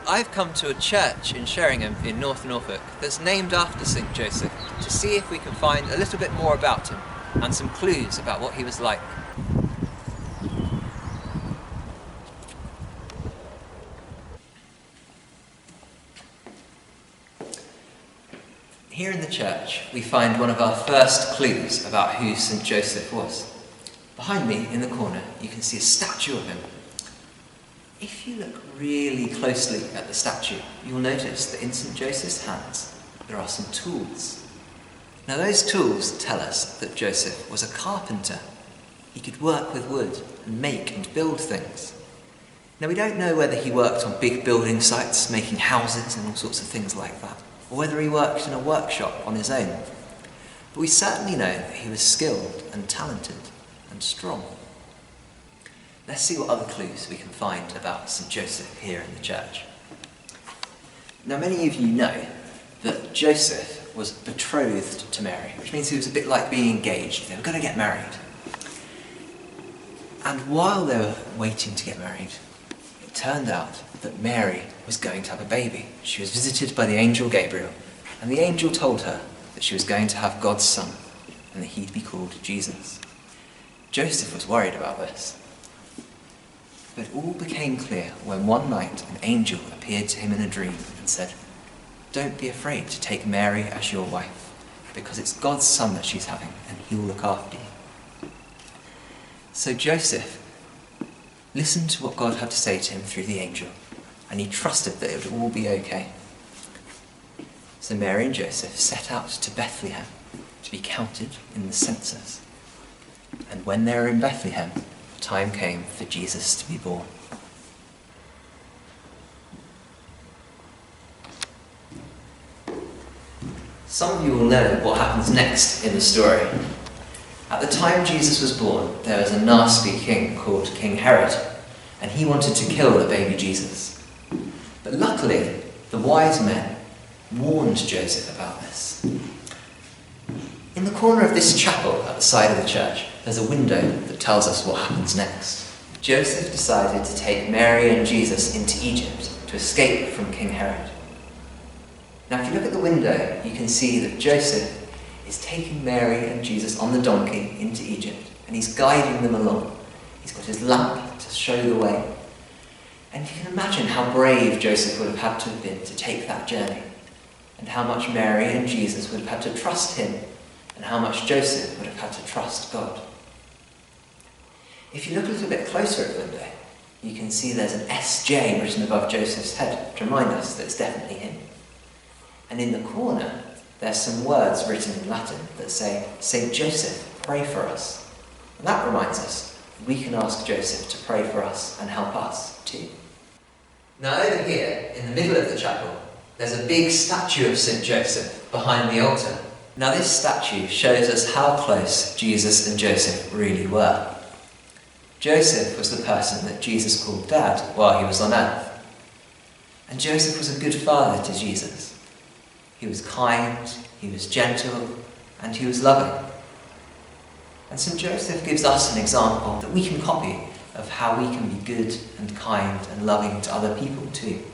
I've come to a church in Sheringham in North Norfolk that's named after St. Joseph to see if we can find a little bit more about him and some clues about what he was like. Here in the church we find one of our first clues about who St. Joseph was. Behind me in the corner you can see a statue of him. If you look really closely at the statue, you'll notice that in St. Joseph's hands there are some tools. Now those tools tell us that Joseph was a carpenter. He could work with wood and make and build things. Now we don't know whether he worked on big building sites, making houses and all sorts of things like that, or whether he worked in a workshop on his own. But we certainly know that he was skilled and talented and strong. Let's see what other clues we can find about St. Joseph here in the church. Now many of you know that Joseph was betrothed to Mary, which means he was a bit like being engaged. They were going to get married. And while they were waiting to get married, it turned out that Mary was going to have a baby. She was visited by the angel Gabriel, and the angel told her that she was going to have God's son, and that he'd be called Jesus. Joseph was worried about this. But it all became clear when one night an angel appeared to him in a dream and said, "Don't be afraid to take Mary as your wife, because it's God's son that she's having, and he'll look after you." So Joseph listened to what God had to say to him through the angel, and he trusted that it would all be okay. So Mary and Joseph set out to Bethlehem to be counted in the census. And when they were in Bethlehem, the time came for Jesus to be born. Some of you will know what happens next in the story. At the time Jesus was born, there was a nasty king called King Herod, and he wanted to kill the baby Jesus. But luckily, the wise men warned Joseph about this. In the corner of this chapel at the side of the church, there's a window that tells us what happens next. Joseph decided to take Mary and Jesus into Egypt to escape from King Herod. Now if you look at the window, you can see that Joseph is taking Mary and Jesus on the donkey into Egypt, and he's guiding them along. He's got his lamp to show the way. And you can imagine how brave Joseph would have had to have been to take that journey, and how much Mary and Jesus would have had to trust him, and how much Joseph would have had to trust God. If you look a little bit closer at the window, you can see there's an SJ written above Joseph's head to remind us that it's definitely him. And in the corner, there's some words written in Latin that say, "Saint Joseph, pray for us." And that reminds us we can ask Joseph to pray for us and help us too. Now over here, in the middle of the chapel, there's a big statue of St. Joseph behind the altar. Now this statue shows us how close Jesus and Joseph really were. Joseph was the person that Jesus called Dad while he was on earth. And Joseph was a good father to Jesus. He was kind, he was gentle, and he was loving. And St. Joseph gives us an example that we can copy of how we can be good and kind and loving to other people too.